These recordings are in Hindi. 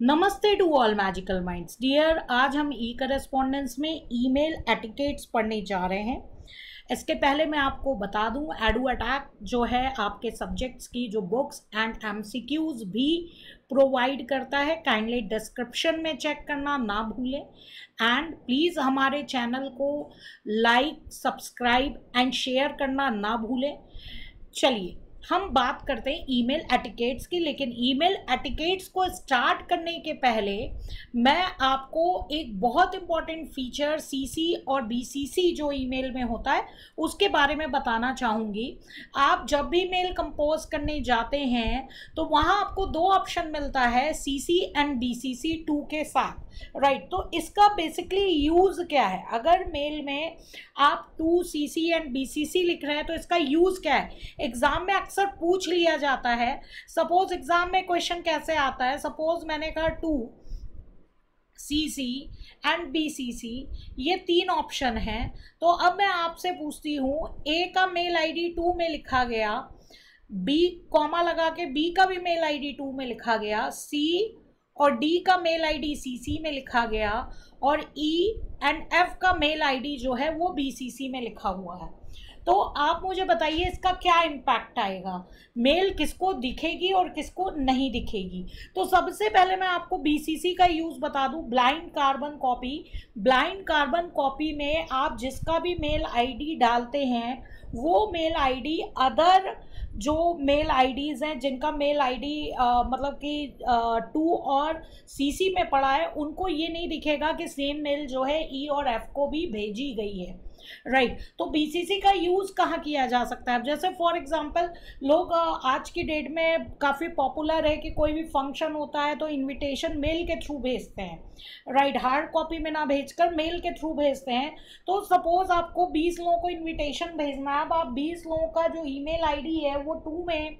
नमस्ते to all magical minds dear. आज हम ई करेस्पॉन्डेंस में ईमेल एटिकेट्स पढ़ने जा रहे हैं। इसके पहले मैं आपको बता दूं, एडुअटैक जो है आपके सब्जेक्ट्स की जो बुक्स एंड एमसीक्यूज भी प्रोवाइड करता है। काइंडली डिस्क्रिप्शन में चेक करना ना भूलें एंड प्लीज़ हमारे चैनल को लाइक, सब्सक्राइब एंड शेयर करना ना भूलें। चलिए हम बात करते हैं ईमेल एटिकेट्स की, लेकिन ईमेल एटिकेट्स को स्टार्ट करने के पहले मैं आपको एक बहुत इंपॉर्टेंट फीचर सीसी और बीसीसी जो ईमेल में होता है उसके बारे में बताना चाहूँगी। आप जब भी मेल कंपोज करने जाते हैं तो वहाँ आपको दो ऑप्शन मिलता है, सीसी एंड बीसीसी 2 के साथ, राइट। तो इसका बेसिकली यूज़ क्या है? अगर मेल में आप 2 सीसी एंड बीसीसी लिख रहे हैं तो इसका यूज़ क्या है? एग्जाम में अक्सर पूछ लिया जाता है। सपोज एग्जाम में क्वेश्चन कैसे आता है, सपोज मैंने कहा 2 सीसी एंड बीसीसी, ये 3 ऑप्शन हैं। तो अब मैं आपसे पूछती हूँ, ए का मेल आईडी 2 में लिखा गया, बी कॉमा लगा के बी का भी मेल आईडी 2 में लिखा गया, सी और डी का मेल आईडी सीसी में लिखा गया और ई एंड एफ का मेल आईडी जो है वो बीसीसी में लिखा हुआ है। तो आप मुझे बताइए इसका क्या इम्पैक्ट आएगा, मेल किसको दिखेगी और किसको नहीं दिखेगी। तो सबसे पहले मैं आपको बीसीसी का यूज़ बता दूं, blind carbon copy. Blind carbon copy में आप जिसका भी मेल आईडी डालते हैं वो मेल आईडी अदर जो मेल आईडीज हैं जिनका मेल आईडी मतलब कि 2 और सीसी में पड़ा है, उनको ये नहीं दिखेगा कि सेम मेल जो है ई और एफ को भी भेजी गई है, राइट। तो बीसीसी का यूज़ कहाँ किया जा सकता है? जैसे फॉर एग्जांपल लोग आज की डेट में काफ़ी पॉपुलर है कि कोई भी फंक्शन होता है तो इनविटेशन मेल के थ्रू भेजते हैं, राइट। हार्ड कॉपी में ना भेजकर मेल के थ्रू भेजते हैं। तो सपोज आपको 20 लोगों को इनविटेशन भेजना है, अब आप 20 लोगों का जो ईमेल आईडी है वो 2 में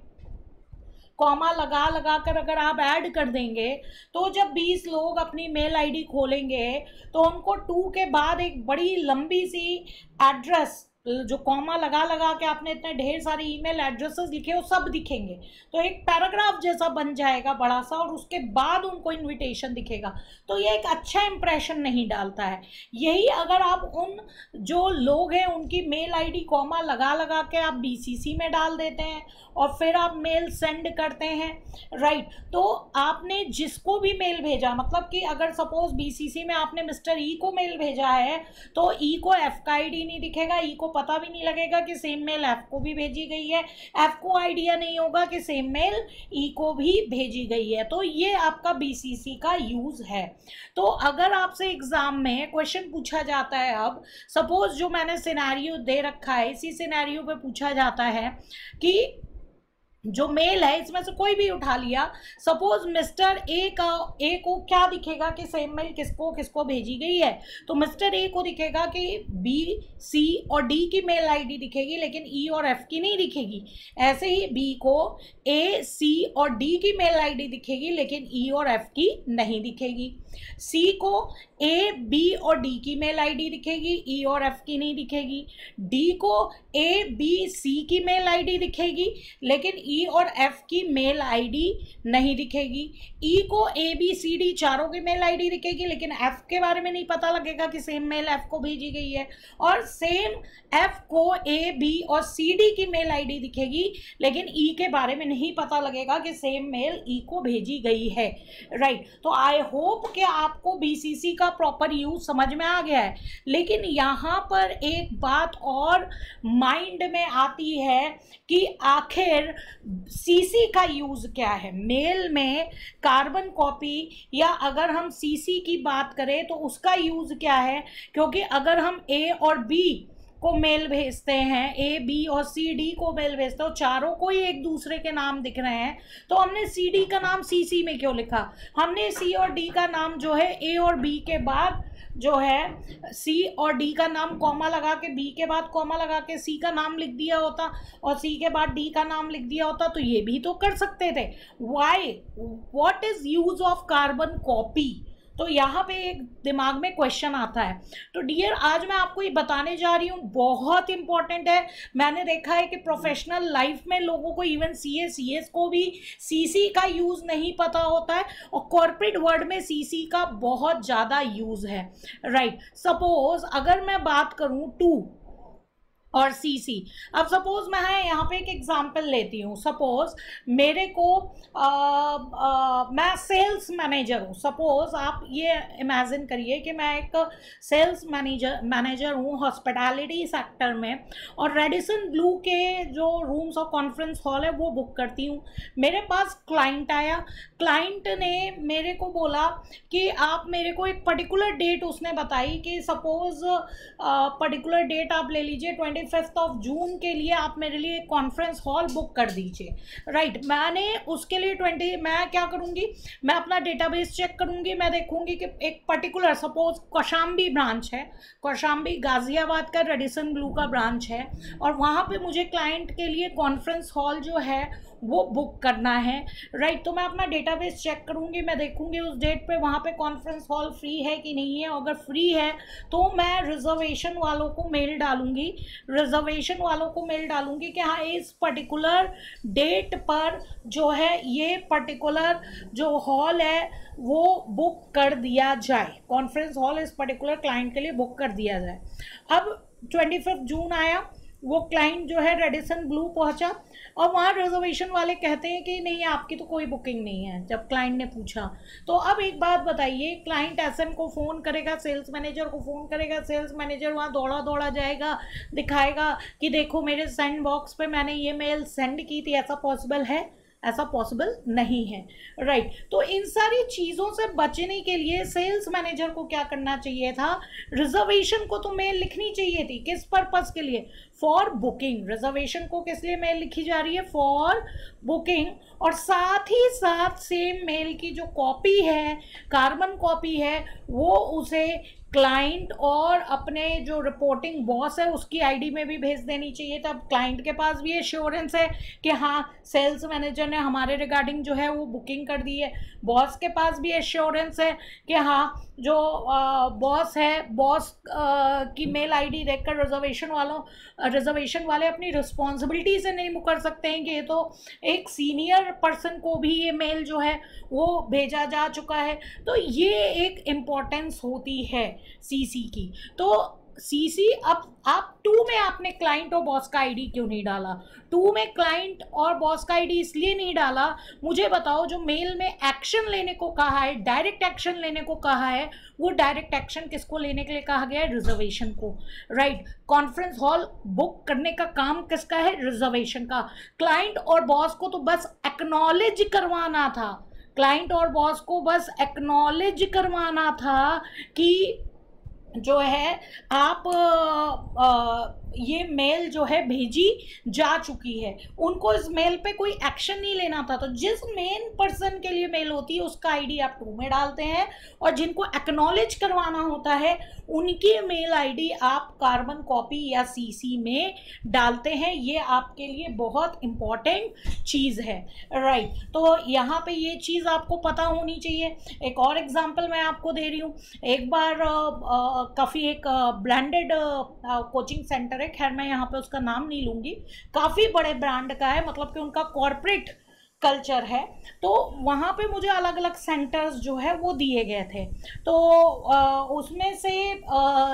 कॉमा लगा लगा कर अगर आप ऐड कर देंगे तो जब 20 लोग अपनी मेल आईडी खोलेंगे तो उनको 2 के बाद एक बड़ी लंबी सी एड्रेस, जो कॉमा लगा लगा के आपने इतने ढेर सारे ईमेल एड्रेसेस लिखे वो सब दिखेंगे। तो एक पैराग्राफ जैसा बन जाएगा बड़ा सा और उसके बाद उनको इनविटेशन दिखेगा। तो ये एक अच्छा इंप्रेशन नहीं डालता है। यही अगर आप उन जो लोग हैं उनकी मेल आईडी कॉमा लगा लगा के आप बीसीसी में डाल देते हैं और फिर आप मेल सेंड करते हैं, राइट। तो आपने जिसको भी मेल भेजा, मतलब कि अगर सपोज बीसीसी में आपने मिस्टर ई को मेल भेजा है तो ई को एफ का आईडी नहीं दिखेगा, ई को पता भी नहीं लगेगा कि सेम मेल एफ को भी भेजी गई है, एफ को आइडिया नहीं होगा कि सेम मेल ई को भी भेजी गई है। तो ये आपका बीसीसी का यूज है। तो अगर आपसे एग्जाम में क्वेश्चन पूछा जाता है, अब सपोज जो मैंने सिनेरियो दे रखा है इसी सिनेरियो पे पूछा जाता है कि जो मेल है इसमें से कोई भी उठा लिया, सपोज मिस्टर ए को क्या दिखेगा कि सेम मेल किसको किसको भेजी गई है। तो मिस्टर ए को दिखेगा कि बी, सी और डी की मेल आईडी दिखेगी लेकिन ई और एफ की नहीं दिखेगी। ऐसे ही बी को ए, सी और डी की मेल आईडी दिखेगी लेकिन ई और एफ की नहीं दिखेगी। सी को ए, बी और डी की मेल आईडी दिखेगी, ई और एफ की नहीं दिखेगी। डी को ए, बी, सी की मेल आईडी दिखेगी लेकिन ई और एफ की मेल आईडी नहीं दिखेगी। ई को ए, बी, सी, डी चारों की मेल आईडी दिखेगी लेकिन एफ के बारे में नहीं पता लगेगा कि सेम मेल एफ को भेजी गई है। और सेम एफ को ए, बी और सी, डी की मेल आईडी दिखेगी लेकिन ई के बारे में नहीं पता लगेगा कि सेम मेल ई को भेजी गई है, राइट। तो आई होप कि आपको बीसीसी का प्रॉपर यूज समझ में आ गया है। लेकिन यहाँ पर एक बात और माइंड में आती है कि आखिर सीसी का यूज क्या है मेल में, कार्बन कॉपी, या अगर हम सीसी की बात करें तो उसका यूज क्या है। क्योंकि अगर हम ए और बी को मेल भेजते हैं, ए, बी और सी, डी को मेल भेजते हैं, चारों को ही एक दूसरे के नाम दिख रहे हैं, तो हमने सी, डी का नाम सीसी में क्यों लिखा? हमने सी और डी का नाम जो है ए और बी के बाद जो है सी और डी का नाम कॉमा लगा के, बी के बाद कॉमा लगा के सी का नाम लिख दिया होता और सी के बाद डी का नाम लिख दिया होता। तो ये भी तो कर सकते थे। Why? What is use of carbon copy? तो यहाँ पे एक दिमाग में क्वेश्चन आता है। तो डियर, आज मैं आपको ये बताने जा रही हूँ, बहुत इंपॉर्टेंट है। मैंने देखा है कि प्रोफेशनल लाइफ में लोगों को, इवन सीएस को भी सीसी का यूज नहीं पता होता है, और कॉर्पोरेट वर्ल्ड में सीसी का बहुत ज़्यादा यूज है, राइट। सपोज अगर मैं बात करूँ टू और सीसी, अब सपोज मैं यहाँ पे एक एग्जांपल लेती हूँ। सपोज मेरे को मैं सेल्स मैनेजर हूँ। सपोज आप ये इमेजिन करिए कि मैं एक सेल्स मैनेजर हूँ हॉस्पिटैलिटी सेक्टर में, और रेडिसन ब्लू के जो रूम्स और कॉन्फ्रेंस हॉल है वो बुक करती हूँ। मेरे पास क्लाइंट आया, क्लाइंट ने मेरे को बोला कि आप मेरे को एक पर्टिकुलर डेट उसने बताई कि सपोज पर्टिकुलर डेट आप ले लीजिए 25 ऑफ जून के लिए आप मेरे लिए एक कॉन्फ्रेंस हॉल बुक कर दीजिए, राइट। मैंने उसके लिए मैं क्या करूँगी, मैं अपना डेटाबेस चेक करूँगी, मैं देखूँगी कि एक पर्टिकुलर सपोज कौशाम्बी ब्रांच है, कौशाम्बी गाजियाबाद का रेडिसन ब्लू का ब्रांच है, और वहाँ पे मुझे क्लाइंट के लिए कॉन्फ्रेंस हॉल जो है वो बुक करना है, राइट। तो मैं अपना डेटाबेस चेक करूँगी, मैं देखूँगी उस डेट पे वहाँ पे कॉन्फ्रेंस हॉल फ्री है कि नहीं है। अगर फ्री है तो मैं रिजर्वेशन वालों को मेल डालूँगी, कि हाँ इस पर्टिकुलर डेट पर जो है ये पर्टिकुलर जो हॉल है वो बुक कर दिया जाए, कॉन्फ्रेंस हॉल इस पर्टिकुलर क्लाइंट के लिए बुक कर दिया जाए। अब 25 जून आया, वो क्लाइंट जो है रेडिसन ब्लू पहुंचा, और वहाँ रिजर्वेशन वाले कहते हैं कि नहीं आपकी तो कोई बुकिंग नहीं है। जब क्लाइंट ने पूछा, तो अब एक बात बताइए, क्लाइंट एसएम को फ़ोन करेगा, सेल्स मैनेजर को फ़ोन करेगा, सेल्स मैनेजर वहाँ दौड़ा जाएगा, दिखाएगा कि देखो मेरे सेंड बॉक्स पे मैंने ये मेल सेंड की थी, ऐसा पॉसिबल है? ऐसा पॉसिबल नहीं है, राइट। तो इन सारी चीज़ों से बचने के लिए सेल्स मैनेजर को क्या करना चाहिए था, रिजर्वेशन को तो मेल लिखनी चाहिए थी। किस पर्पस के लिए? For booking. रिजर्वेशन को किस लिए मेल लिखी जा रही है? For booking. और साथ ही साथ सेम मेल की जो कॉपी है, कार्बन कॉपी है, वो उसे क्लाइंट और अपने जो रिपोर्टिंग बॉस है उसकी आईडी में भी भेज देनी चाहिए। तब क्लाइंट के पास भी एश्योरेंस है कि हाँ सेल्स मैनेजर ने हमारे रिगार्डिंग जो है वो बुकिंग कर दी है। बॉस के पास भी एश्योरेंस है कि हाँ जो बॉस है, बॉस की मेल आईडी देखकर रिजर्वेशन वाले अपनी रिस्पॉन्सिबिलिटी से नहीं मुकर सकते हैं कि ये तो एक सीनियर पर्सन को भी ये मेल जो है वो भेजा जा चुका है। तो ये एक इम्पोर्टेंस होती है सीसी की। तो सीसी, अब आप टू में आपने क्लाइंट और बॉस का आईडी क्यों नहीं डाला? टू में क्लाइंट और बॉस का आईडी इसलिए नहीं डाला, मुझे बताओ, जो मेल में एक्शन लेने को कहा है, डायरेक्ट एक्शन लेने को कहा है, वो डायरेक्ट एक्शन किसको लेने के लिए कहा गया है? रिजर्वेशन को, राइट। कॉन्फ्रेंस हॉल बुक करने का काम किसका है? रिजर्वेशन का। क्लाइंट और बॉस को तो बस एक्नॉलेज करवाना था, क्लाइंट और बॉस को बस एक्नॉलेज करवाना था कि जो है आप ये मेल जो है भेजी जा चुकी है। उनको इस मेल पे कोई एक्शन नहीं लेना था। तो जिस मेन पर्सन के लिए मेल होती है उसका आईडी आप टू में डालते हैं, और जिनको एक्नॉलेज करवाना होता है उनकी मेल आईडी आप कार्बन कॉपी या सीसी में डालते हैं। ये आपके लिए बहुत इम्पॉर्टेंट चीज़ है, राइट। तो यहाँ पे ये चीज़ आपको पता होनी चाहिए। एक और एग्जांपल मैं आपको दे रही हूँ। एक बार काफ़ी एक ब्रांडेड कोचिंग सेंटर है, खैर मैं यहाँ पे उसका नाम नहीं लूँगी, काफ़ी बड़े ब्रांड का है, मतलब कि उनका कॉर्पोरेट कल्चर है। तो वहाँ पे मुझे अलग अलग सेंटर्स जो है वो दिए गए थे। तो उसमें से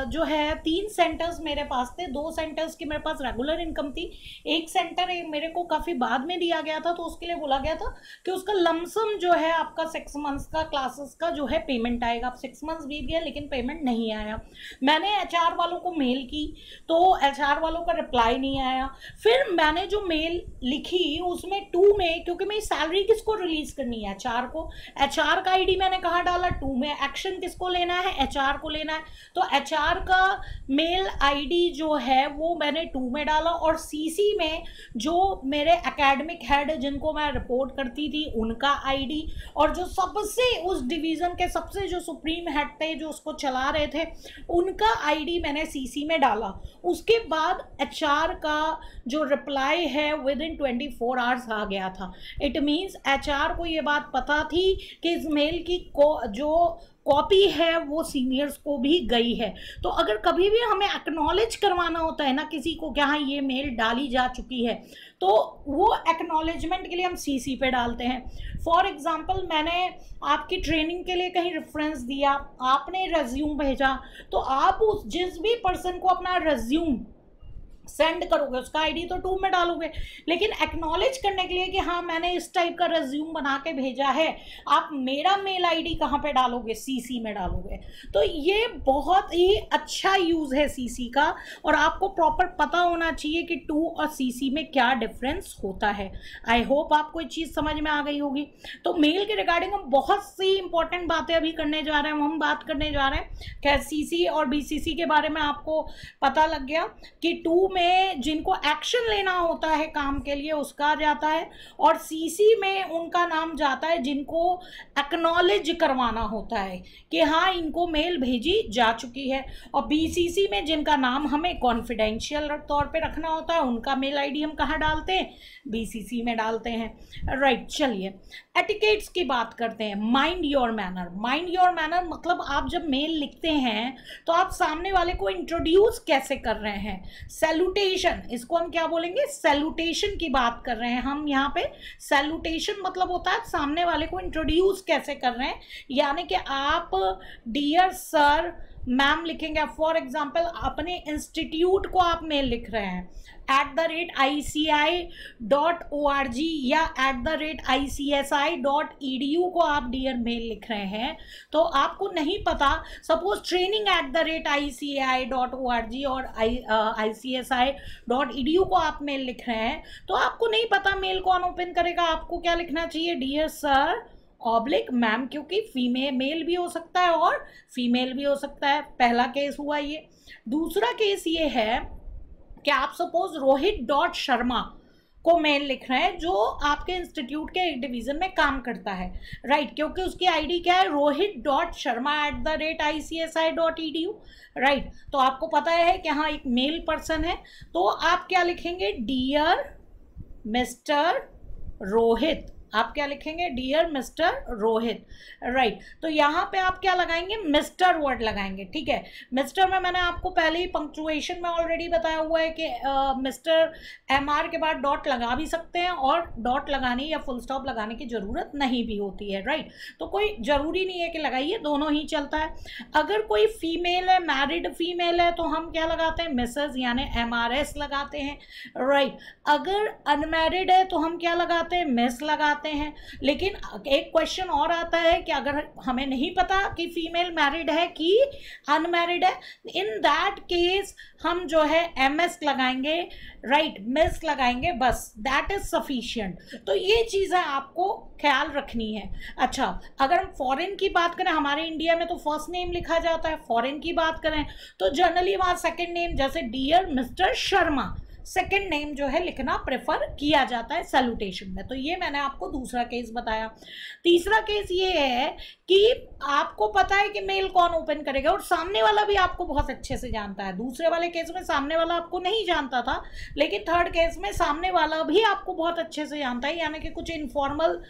जो है 3 सेंटर्स मेरे पास थे। 2 सेंटर्स की मेरे पास रेगुलर इनकम थी, एक सेंटर मेरे को काफ़ी बाद में दिया गया था, तो उसके लिए बोला गया था कि उसका लमसम जो है आपका 6 मंथ्स का क्लासेस का जो है पेमेंट आएगा। अब 6 मंथ्स बीत गया लेकिन पेमेंट नहीं आया। मैंने HR वालों को मेल की तो HR वालों का रिप्लाई नहीं आया। फिर मैंने जो मेल लिखी उसमें 2 में, क्योंकि मेरी सैलरी किसको रिलीज करनी है? HR को। HR का आईडी मैंने कहाँ डाला? 2 में। एक्शन किसको लेना है? HR को लेना है। तो HR का मेल आईडी जो है वो मैंने 2 में डाला, और CC में जो मेरे एकेडमिक हेड जिनको मैं रिपोर्ट करती थी उनका आईडी, और जो सबसे उस डिवीजन के सबसे जो सुप्रीम हेड थे जो उसको चला रहे थे उनका आईडी मैंने CC में डाला। उसके बाद HR का जो रिप्लाई है विद इन 24 आवर्स आ गया था। इट मीन्स HR को ये बात पता थी कि इस मेल की जो कॉपी है वो सीनियर्स को भी गई है। तो अगर कभी भी हमें एक्नॉलेज करवाना होता है ना किसी को कि हाँ ये मेल डाली जा चुकी है, तो वो एक्नॉलेजमेंट के लिए हम CC पे डालते हैं। फॉर एग्जांपल, मैंने आपकी ट्रेनिंग के लिए कहीं रेफरेंस दिया, आपने रेज्यूम भेजा, तो आप उस जिस भी पर्सन को अपना रेज्यूम सेंड करोगे उसका आईडी तो 2 में डालोगे, लेकिन एक्नॉलेज करने के लिए कि हाँ मैंने इस टाइप का रेज्यूम बना के भेजा है, आप मेरा मेल आईडी कहाँ पे डालोगे? CC में डालोगे। तो ये बहुत ही अच्छा यूज़ है CC का, और आपको प्रॉपर पता होना चाहिए कि 2 और CC में क्या डिफरेंस होता है। आई होप आपको ये चीज़ समझ में आ गई होगी। तो मेल के रिगार्डिंग हम बहुत सी इंपॉर्टेंट बातें अभी करने जा रहे हैं। हम बात करने जा रहे हैं खैर CC और BCC के बारे में आपको पता लग गया कि 2 में जिनको एक्शन लेना होता है काम के लिए उसका जाता है, और CC में उनका नाम जाता है जिनको एक्नॉलेज करवाना होता है कि हाँ इनको मेल भेजी जा चुकी है, और BCC में जिनका नाम हमें कॉन्फिडेंशियल तौर पे रखना होता है उनका मेल आईडी हम कहाँ डालते हैं? BCC में डालते हैं। राइट, चलिए एटिकेट्स की बात करते हैं। Mind your manner. Mind your manner मतलब आप जब मेल लिखते हैं तो आप सामने वाले को इंट्रोड्यूस कैसे कर रहे हैं। सैल्यूटेशन, इसको हम क्या बोलेंगे? सैल्यूटेशन की बात कर रहे हैं हम यहाँ पे। सैल्यूटेशन मतलब होता है सामने वाले को इंट्रोड्यूस कैसे कर रहे हैं, यानी कि आप डियर सर मैम लिखेंगे। फॉर एग्जाम्पल अपने इंस्टीट्यूट को आप मेल लिख रहे हैं @ICI.org या @ICSI.edu को आप डियर मेल लिख रहे हैं, तो आपको नहीं पता, सपोज ट्रेनिंग @ICI.org और ICSI.edu को आप मेल लिख रहे हैं, तो आपको नहीं पता मेल कौन ओपन करेगा। आपको क्या लिखना चाहिए? डियर सर ऑब्लिक मैम, क्योंकि फीमेल मेल भी हो सकता है और फीमेल भी हो सकता है। पहला केस हुआ ये। दूसरा केस ये है कि आप सपोज रोहित.शर्मा को मेल लिख रहे हैं जो आपके इंस्टीट्यूट के एक डिवीजन में काम करता है। राइट, क्योंकि उसकी आईडी क्या है? rohit.sharma@ICSI.edu। राइट, तो आपको पता है कि हाँ एक मेल पर्सन है, तो आप क्या लिखेंगे? Dear mister Rohit. आप क्या लिखेंगे? Dear mister Rohit. राइट, तो यहाँ पे आप क्या लगाएंगे? मिस्टर वर्ड लगाएंगे। ठीक है, मिस्टर में मैंने आपको पहले ही पंक्चुएशन में ऑलरेडी बताया हुआ है कि मिस्टर MR के बाद डॉट लगा भी सकते हैं, और डॉट लगाने या फुल स्टॉप लगाने की ज़रूरत नहीं भी होती है। राइट, तो कोई ज़रूरी नहीं है कि लगाइए, दोनों ही चलता है। अगर कोई फीमेल है, मैरिड फीमेल है, तो हम क्या लगाते हैं? मिसेज यानी MRS लगाते हैं। राइट, अगर अनमैरिड है तो हम क्या लगाते हैं? मिस लगाते हैं। लेकिन एक क्वेश्चन और आता है कि अगर हमें नहीं पता कि फीमेल मैरिड है कि अनमैरिड है, इन दैट केस हम जो है MS लगाएंगे। राइट, मिस लगाएंगे, बस दैट इज सफिशिएंट। तो ये चीज़ें आपको ख्याल रखनी है। अच्छा, अगर हम फॉरेन की बात करें, हमारे इंडिया में तो फर्स्ट नेम लिखा जाता है। फॉरेन की बात करें तो जनरली वहाँ सेकेंड नेम, जैसे dear mister Sharma, second name जो है लिखना प्रेफर किया जाता है सैल्यूटेशन में। तो ये मैंने आपको दूसरा केस बताया। तीसरा केस ये है कि आपको पता है कि मेल कौन ओपन करेगा, और सामने वाला भी आपको बहुत अच्छे से जानता है। दूसरे वाले केस में सामने वाला आपको नहीं जानता था, लेकिन थर्ड केस में सामने वाला भी आपको बहुत अच्छे से जानता है, यानी कि कुछ इनफॉर्मल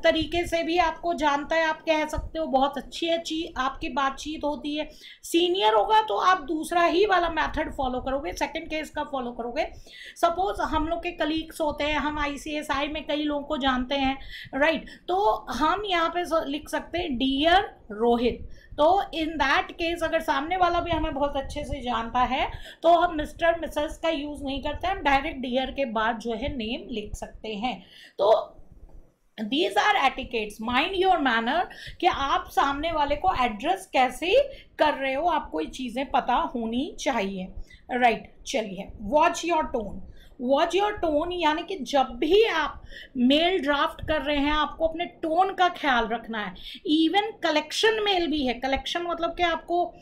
तरीके से भी आपको जानता है। आप कह सकते हो बहुत अच्छी आपकी बातचीत होती है। सीनियर होगा तो आप दूसरा ही वाला मेथड फॉलो करोगे, सेकेंड केस का फॉलो करोगे। सपोज हम लोग के कलीग्स होते हैं, हम ICSI में कई लोगों को जानते हैं। राइट, तो हम यहाँ पे लिख सकते हैं डियर रोहित। तो इन दैट केस अगर सामने वाला भी हमें बहुत अच्छे से जानता है तो हम मिस्टर मिसेस का यूज़ नहीं करते, हम डायरेक्ट डियर के बाद जो है नेम लिख सकते हैं। तो these are etiquettes. Mind your manner कि आप सामने वाले को एड्रेस कैसे कर रहे हो, आपको ये चीज़ें पता होनी चाहिए। राइट, चलिए watch your tone. Watch your tone यानी कि जब भी आप मेल ड्राफ्ट कर रहे हैं आपको अपने टोन का ख्याल रखना है। इवन कलेक्शन मेल भी है। कलेक्शन मतलब कि आपको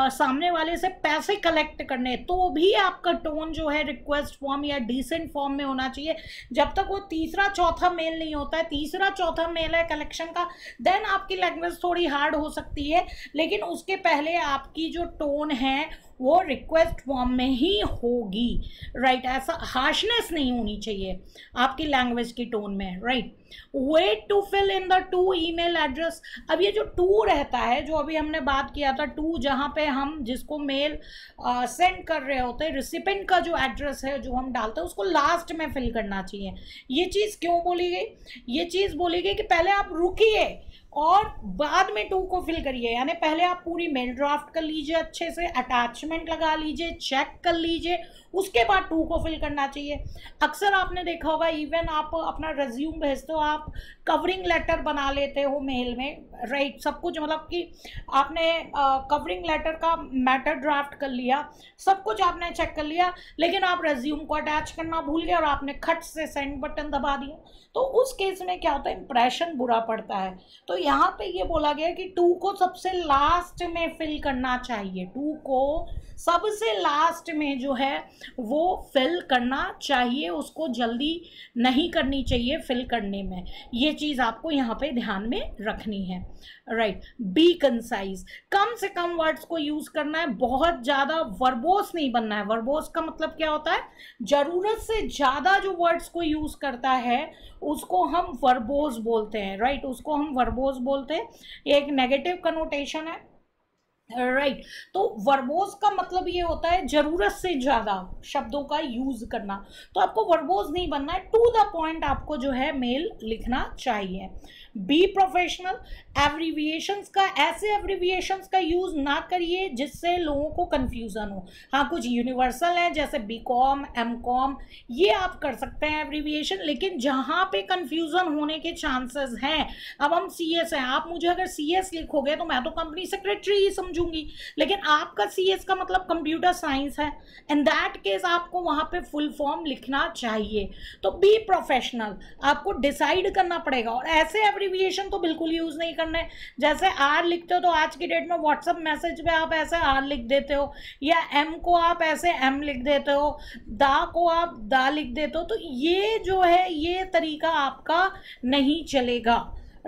सामने वाले से पैसे कलेक्ट करने, तो भी आपका टोन जो है रिक्वेस्ट फॉर्म या डिसेंट फॉर्म में होना चाहिए। जब तक वो तीसरा चौथा मेल नहीं होता है, तीसरा चौथा मेल है कलेक्शन का, देन आपकी लैंग्वेज थोड़ी हार्ड हो सकती है, लेकिन उसके पहले आपकी जो टोन है वो रिक्वेस्ट फॉर्म में ही होगी, राइट। ऐसा हार्शनेस नहीं होनी चाहिए आपकी लैंग्वेज की टोन में, right. Wait to fill in the to email address. अब ये जो टू रहता है, जो अभी हमने बात किया था, टू जहाँ पे हम जिसको मेल सेंड कर रहे होते हैं, रिसिपेंट का जो एड्रेस है जो हम डालते हैं उसको लास्ट में फिल करना चाहिए। ये चीज़ क्यों बोली गई? ये चीज़ बोली गई कि पहले आप रुकिए और बाद में टू को फिल करिए, यानी पहले आप पूरी मेल ड्राफ्ट कर लीजिए, अच्छे से अटैचमेंट लगा लीजिए, चेक कर लीजिए, उसके बाद टू को फिल करना चाहिए। अक्सर आपने देखा होगा, इवन आप अपना रिज्यूम भेजते हो, आप कवरिंग लेटर बना लेते हो मेल में, राइट। सब कुछ मतलब कि आपने कवरिंग लेटर का मैटर ड्राफ्ट कर लिया, सब कुछ आपने चेक कर लिया, लेकिन आप रिज्यूम को अटैच करना भूल गए और आपने खट से सेंड बटन दबा दिया, तो उस केस में क्या होता है, इंप्रेशन बुरा पड़ता है। तो यहाँ पे ये बोला गया कि टू को सबसे लास्ट में फिल करना चाहिए, टू को सबसे लास्ट में जो है वो फिल करना चाहिए, उसको जल्दी नहीं करनी चाहिए फिल करने में। ये चीज़ आपको यहाँ पे ध्यान में रखनी है, राइट। बी कंसाइज, कम से कम वर्ड्स को यूज़ करना है, बहुत ज़्यादा वर्बोस नहीं बनना है। वर्बोस का मतलब क्या होता है, ज़रूरत से ज़्यादा जो वर्ड्स को यूज़ करता है उसको हम वर्बोस बोलते हैं, राइट। उसको हम वर्बोस बोलते हैं, ये एक नेगेटिव कनोटेशन है, राइट। तो वर्बोस का मतलब ये होता है जरूरत से ज्यादा शब्दों का यूज करना। तो आपको वर्बोस नहीं बनना है, टू द पॉइंट आपको जो है मेल लिखना चाहिए। बी प्रोफेशनल, एब्रीविएशंस का, ऐसे एब्रीविएशंस का यूज ना करिए जिससे लोगों को कंफ्यूजन हो। हाँ, कुछ यूनिवर्सल है जैसे बी कॉम, एम कॉम, ये आप कर सकते हैं एब्रीविएशन, लेकिन जहाँ पे कंफ्यूजन होने के चांसेस हैं, अब हम सी एस हैं, आप मुझे अगर सी एस लिखोगे तो मैं तो कंपनी सेक्रेटरी ही समझूंगी, लेकिन आपका सी एस का मतलब कंप्यूटर साइंस है, इन दैट केस आपको वहाँ पे फुल फॉर्म लिखना चाहिए। तो बी प्रोफेशनल, आपको डिसाइड करना पड़ेगा, और ऐसे एब्रीविएशन तो बिल्कुल यूज नहीं करना है। जैसे आर लिखते हो तो आज की डेट में व्हाट्सएप मैसेज में आप ऐसे आर लिख देते हो, या एम को आप ऐसे एम लिख देते हो, दा को आप दा लिख देते हो, तो ये जो है ये तरीका आपका नहीं चलेगा,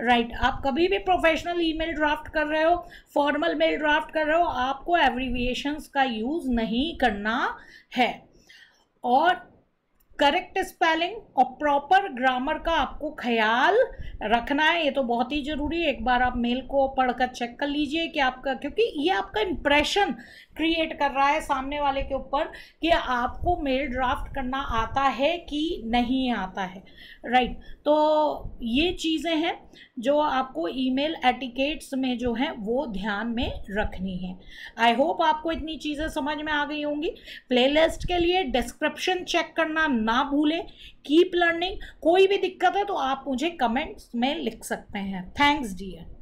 राइट। आप कभी भी प्रोफेशनल ईमेल ड्राफ्ट कर रहे हो, फॉर्मल मेल ड्राफ्ट कर रहे हो, आपको एब्रीविएशंस का यूज नहीं करना है। और करेक्ट स्पेलिंग और प्रॉपर ग्रामर का आपको ख्याल रखना है, ये तो बहुत ही ज़रूरी है। एक बार आप मेल को पढ़कर चेक कर लीजिए कि आपका, क्योंकि ये आपका इंप्रेशन क्रिएट कर रहा है सामने वाले के ऊपर कि आपको मेल ड्राफ्ट करना आता है कि नहीं आता है, राइट। तो ये चीज़ें हैं जो आपको ईमेल एटिकेट्स में जो है वो ध्यान में रखनी है। आई होप आपको इतनी चीज़ें समझ में आ गई होंगी। प्लेलिस्ट के लिए डिस्क्रिप्शन चेक करना ना भूलें। Keep learning. कोई भी दिक्कत है तो आप मुझे कमेंट्स में लिख सकते हैं। Thanks dear.